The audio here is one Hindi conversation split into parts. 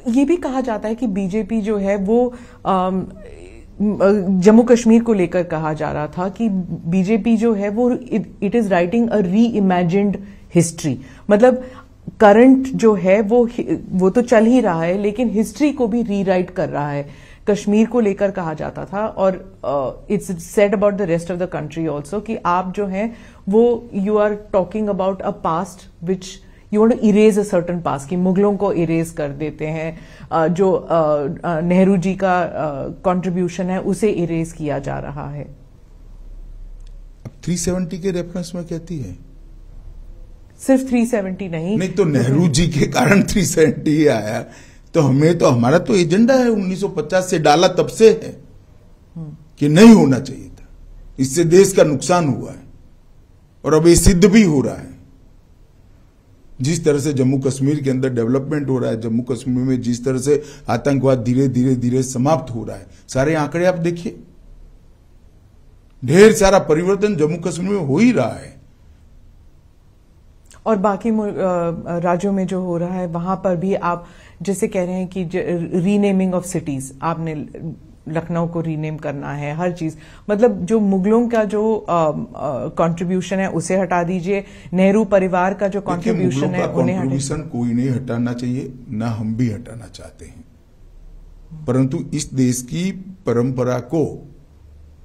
ये भी कहा जाता है कि बीजेपी जो है वो जम्मू कश्मीर को लेकर कहा जा रहा था कि बीजेपी जो है वो इट इज राइटिंग अ री इमेजिन्ड हिस्ट्री, मतलब करंट जो है वो तो चल ही रहा है लेकिन हिस्ट्री को भी रीराइट कर रहा है। कश्मीर को लेकर कहा जाता था और it's said about the rest of the country also कि आप जो हैं वो you are talking about a past which you want to erase a certain past, कि मुगलों को इरेज कर देते हैं, जो नेहरू जी का कंट्रीब्यूशन है उसे इरेज किया जा रहा है। अब 370 के रेफरेंस में कहती है, सिर्फ 370 नहीं तो नेहरू जी के कारण 370 ही आया। तो हमारा तो एजेंडा है 1950 से डाला, तब से है कि नहीं होना चाहिए था, इससे देश का नुकसान हुआ है और अब ये सिद्ध भी हो रहा है। जिस तरह से जम्मू कश्मीर के अंदर डेवलपमेंट हो रहा है, जम्मू कश्मीर में जिस तरह से आतंकवाद धीरे धीरे धीरे समाप्त हो रहा है, सारे आंकड़े आप देखिए, ढेर सारा परिवर्तन जम्मू कश्मीर में हो ही रहा है। और बाकी राज्यों में जो हो रहा है वहां पर भी आप जैसे कह रहे हैं कि रीनेमिंग ऑफ सिटीज, आपने लखनऊ को रीनेम करना है, हर चीज, मतलब जो मुगलों का जो कंट्रीब्यूशन है उसे हटा दीजिए, नेहरू परिवार का जो कंट्रीब्यूशन है उन्हें कंट्रीब्यूशन कोई नहीं हटाना चाहिए, ना हम भी हटाना चाहते हैं, परंतु इस देश की परंपरा को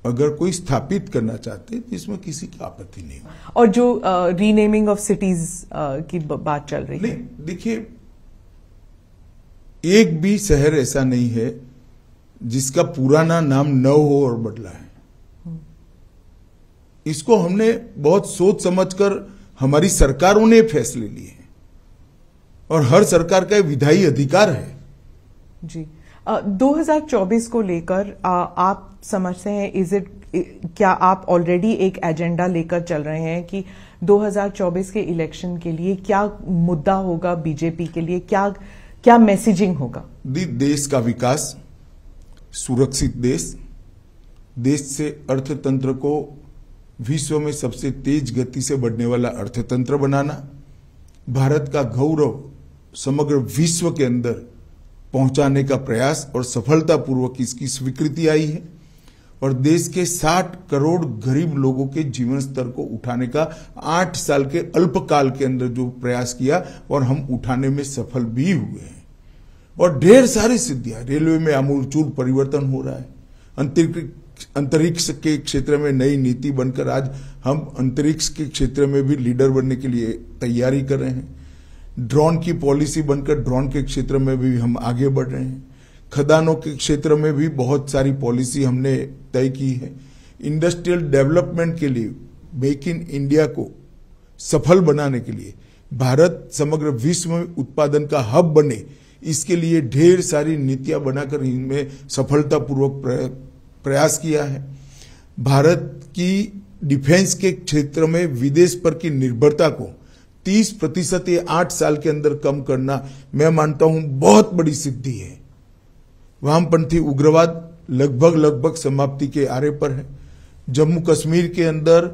अगर कोई स्थापित करना चाहते तो इसमें किसी की आपत्ति नहीं। और जो रीनेमिंग ऑफ सिटीज की बात चल रही है, देखिए एक भी शहर ऐसा नहीं है जिसका पुराना नाम न हो और बदला है। इसको हमने बहुत सोच समझकर हमारी सरकारों ने फैसले लिए हैं और हर सरकार का विधायी अधिकार है। जी 2024 को लेकर आप समझते हैं क्या आप ऑलरेडी एक एजेंडा लेकर चल रहे हैं कि 2024 के इलेक्शन के लिए क्या मुद्दा होगा बीजेपी के लिए, क्या मैसेजिंग होगा? देश का विकास, सुरक्षित देश से अर्थतंत्र को विश्व में सबसे तेज गति से बढ़ने वाला अर्थतंत्र बनाना, भारत का गौरव समग्र विश्व के अंदर पहुंचाने का प्रयास और सफलतापूर्वक इसकी स्वीकृति आई है, और देश के 60 करोड़ गरीब लोगों के जीवन स्तर को उठाने का 8 साल के अल्पकाल के अंदर जो प्रयास किया और हम उठाने में सफल भी हुए हैं। और ढेर सारी सिद्धियां, रेलवे में आमूलचूल परिवर्तन हो रहा है, अंतरिक्ष के क्षेत्र में नई नीति बनकर आज हम अंतरिक्ष के क्षेत्र में भी लीडर बनने के लिए तैयारी कर रहे हैं, ड्रोन की पॉलिसी बनकर ड्रोन के क्षेत्र में भी हम आगे बढ़ रहे हैं, खदानों के क्षेत्र में भी बहुत सारी पॉलिसी हमने तय की है, इंडस्ट्रियल डेवलपमेंट के लिए मेक इन इंडिया को सफल बनाने के लिए, भारत समग्र विश्व में उत्पादन का हब बने, इसके लिए ढेर सारी नीतियां बनाकर इनमें सफलतापूर्वक प्रयास किया है। भारत की डिफेंस के क्षेत्र में विदेश पर की निर्भरता को 30% ये 8 साल के अंदर कम करना मैं मानता हूं बहुत बड़ी सिद्धि है। वामपंथी उग्रवाद लगभग समाप्ति के आरे पर है। जम्मू कश्मीर के अंदर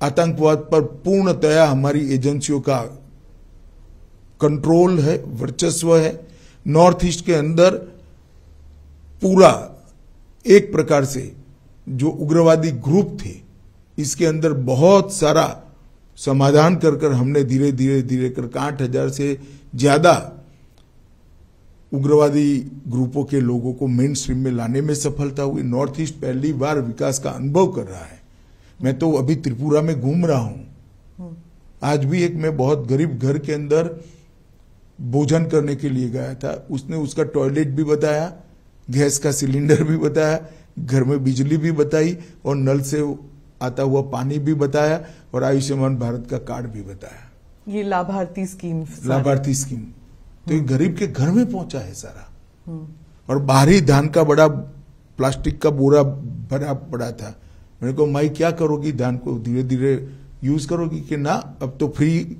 आतंकवाद पर पूर्णतया हमारी एजेंसियों का कंट्रोल है, वर्चस्व है। नॉर्थ ईस्ट के अंदर पूरा एक प्रकार से जो उग्रवादी ग्रुप थे इसके अंदर बहुत सारा समाधान कर हमने धीरे धीरे कर 8,000 से ज्यादा उग्रवादी ग्रुपों के लोगों को मेन स्ट्रीम में लाने में सफलता हुई। नॉर्थ ईस्ट पहली बार विकास का अनुभव कर रहा है। मैं तो अभी त्रिपुरा में घूम रहा हूं, आज भी एक मैं बहुत गरीब घर के अंदर भोजन करने के लिए गया था, उसने उसका टॉयलेट भी बताया, गैस का सिलेंडर भी बताया, घर में बिजली भी बताई और नल से आता हुआ पानी भी बताया और आयुष्मान भारत का कार्ड भी बताया। ये लाभार्थी स्कीम तो ये गरीब के घर में पहुंचा है सारा। और बाहरी धान का बड़ा प्लास्टिक का बोरा भरा पड़ा था। मैंने कहा माई क्या करोगी, धान को धीरे धीरे यूज करोगी? कि ना, अब तो फ्री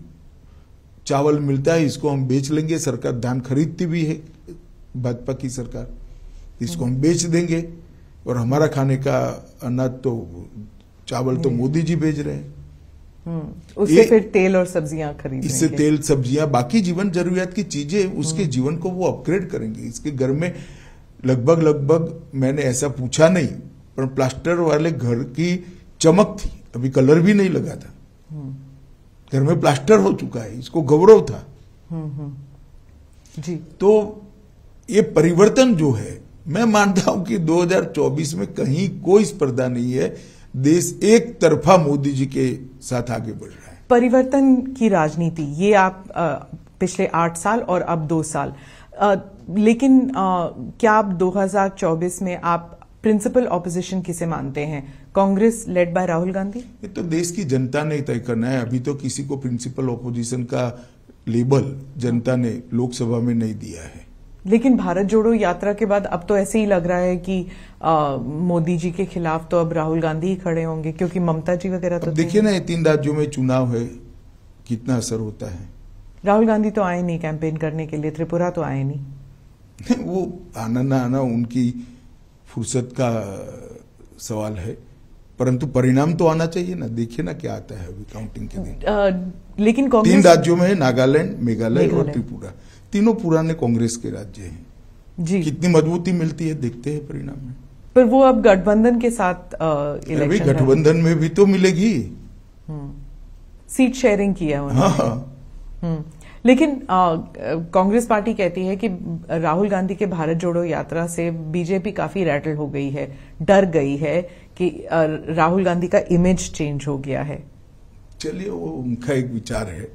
चावल मिलता है, इसको हम बेच लेंगे, सरकार धान खरीदती भी है, भाजपा की सरकार, इसको हम बेच देंगे और हमारा खाने का अनाज तो चावल तो मोदी जी भेज रहे हैं। उससे फिर तेल और सब्जियां खरीदेंगे, इससे तेल सब्जियां बाकी जीवन जरूरियात की चीजें उसके जीवन को वो अपग्रेड करेंगे। इसके घर में लगभग मैंने ऐसा पूछा नहीं, पर प्लास्टर वाले घर की चमक थी, अभी कलर भी नहीं लगा था, घर में प्लास्टर हो चुका है, इसको गौरव था। जी। तो ये परिवर्तन जो है, मैं मानता हूं कि 2024 में कहीं कोई स्पर्धा नहीं है, देश एक तरफा मोदी जी के साथ आगे बढ़ रहा है। परिवर्तन की राजनीति, ये आप पिछले 8 साल और अब 2 साल, लेकिन क्या आप 2024 में आप प्रिंसिपल ऑपोजिशन किसे मानते हैं? Congress led by Rahul Gandhi? ये तो देश की जनता ने तय करना है। अभी तो किसी को प्रिंसिपल ऑपोजिशन का लेबल जनता ने लोकसभा में नहीं दिया है। लेकिन भारत जोड़ो यात्रा के बाद अब तो ऐसे ही लग रहा है कि मोदी जी के खिलाफ तो अब राहुल गांधी ही खड़े होंगे, क्योंकि ममता जी वगैरह तो देखिए ना, 3 राज्यों में चुनाव है, कितना असर होता है। राहुल गांधी तो आए नहीं कैंपेन करने के लिए, त्रिपुरा तो आए नहीं। वो आना ना आना उनकी फुर्सत का सवाल है, परंतु परिणाम तो आना चाहिए ना। देखिए ना क्या आता है अभी काउंटिंग के दिन। लेकिन कांग्रेस 3 राज्यों में है, नागालैंड, मेघालय और त्रिपुरा, तीनों पुराने कांग्रेस के राज्य हैं जी। कितनी मजबूती मिलती है देखते हैं परिणाम में। पर वो अब गठबंधन के साथ इलेक्शन, गठबंधन में भी तो मिलेगी, सीट शेयरिंग किया उन्होंने। हाँ। लेकिन कांग्रेस पार्टी कहती है कि राहुल गांधी के भारत जोड़ो यात्रा से बीजेपी काफी रैटल हो गई है, डर गई है कि राहुल गांधी का इमेज चेंज हो गया है। चलिए, वो उनका एक विचार है।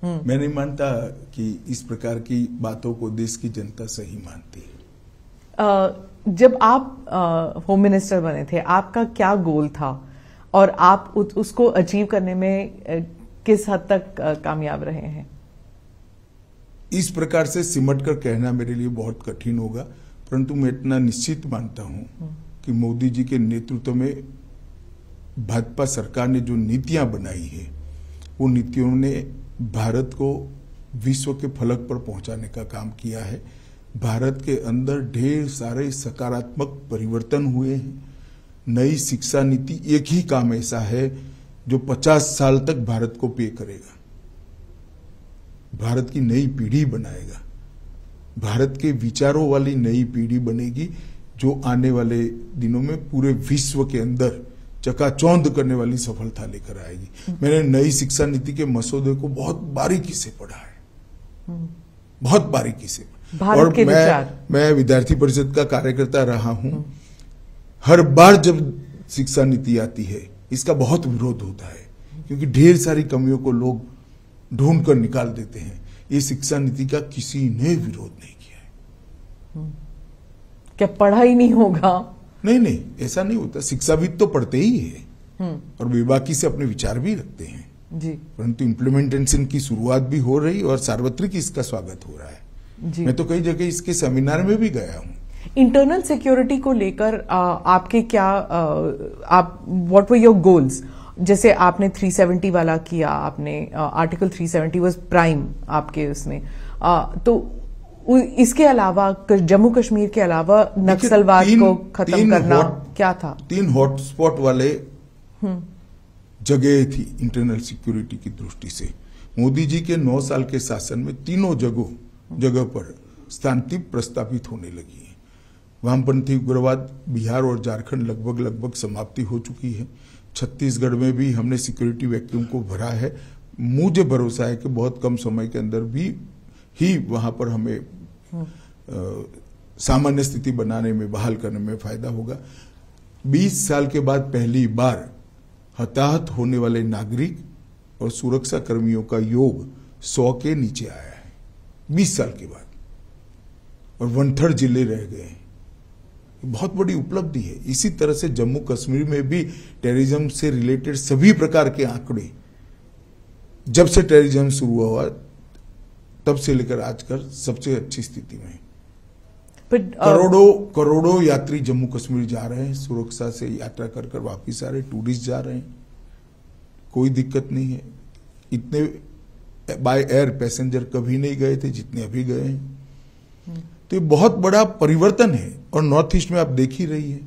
मैं नहीं मानता कि इस प्रकार की बातों को देश की जनता सही मानती है। जब आप होम मिनिस्टर बने थे, आपका क्या गोल था और आप उसको अचीव करने में किस हद तक कामयाब रहे हैं? इस प्रकार से सिमट कर कहना मेरे लिए बहुत कठिन होगा, परंतु मैं इतना निश्चित मानता हूं कि मोदी जी के नेतृत्व में भाजपा सरकार ने जो नीतियां बनाई है, वो नीतियों ने भारत को विश्व के फलक पर पहुंचाने का काम किया है। भारत के अंदर ढेर सारे सकारात्मक परिवर्तन हुए हैं। नई शिक्षा नीति एक ही काम ऐसा है जो 50 साल तक भारत को पे करेगा, भारत की नई पीढ़ी बनाएगा, भारत के विचारों वाली नई पीढ़ी बनेगी, जो आने वाले दिनों में पूरे विश्व के अंदर चकाचौंध करने वाली सफलता लेकर आएगी। मैंने नई शिक्षा नीति के मसौदे को बहुत बारीकी से पढ़ा है, बहुत बारीकी से। और मैं विद्यार्थी परिषद का कार्यकर्ता रहा हूं। हर बार जब शिक्षा नीति आती है, इसका बहुत विरोध होता है, क्योंकि ढेर सारी कमियों को लोग ढूंढ कर निकाल देते हैं। ये शिक्षा नीति का किसी ने विरोध नहीं किया है। क्या पढ़ा ही नहीं होगा? नहीं, ऐसा नहीं होता। शिक्षाविद तो पढ़ते ही है और बेबाकी से अपने विचार भी रखते हैं जी, परंतु इम्प्लीमेंटेशन की शुरुआत भी हो रही और सार्वत्रिक इसका स्वागत हो रहा है जी। मैं तो कई जगह इसके सेमिनार में भी गया हूं। इंटरनल सिक्योरिटी को लेकर आपके क्या आप व्हाट वर योर गोल्स? जैसे आपने 370 वाला किया, आपने आर्टिकल 370 वाज प्राइम आपके उसमें, तो इसके अलावा जम्मू कश्मीर के अलावा नक्सलवाद को खत्म करना क्या था? 3 हॉटस्पॉट वाले जगह थी इंटरनल सिक्योरिटी की दृष्टि से। मोदी जी के 9 साल के शासन में तीनों जगह पर शांति प्रस्तापित होने लगी है। वामपंथी उग्रवाद बिहार और झारखंड लगभग समाप्ति हो चुकी है। छत्तीसगढ़ में भी हमने सिक्योरिटी वैक्यूम को भरा है। मुझे भरोसा है कि बहुत कम समय के अंदर भी ही वहां पर हमें सामान्य स्थिति बनाने में, बहाल करने में फायदा होगा। 20 साल के बाद पहली बार हताहत होने वाले नागरिक और सुरक्षा कर्मियों का योग 100 के नीचे आया है 20 साल के बाद, और 1/3 जिले रह गए। बहुत बड़ी उपलब्धि है। इसी तरह से जम्मू कश्मीर में भी टेररिज्म से रिलेटेड सभी प्रकार के आंकड़े, जब से टेररिज्म शुरू हुआ तब से लेकर आज तक सबसे अच्छी स्थिति में। करोड़ों यात्री जम्मू कश्मीर जा रहे हैं, सुरक्षा से यात्रा कर कर वापिस आ रहे, टूरिस्ट जा रहे हैं, कोई दिक्कत नहीं है। इतने बाय एयर पैसेंजर कभी नहीं गए थे जितने अभी गए हैं। तो ये बहुत बड़ा परिवर्तन है। और नॉर्थ ईस्ट में आप देख ही रही है,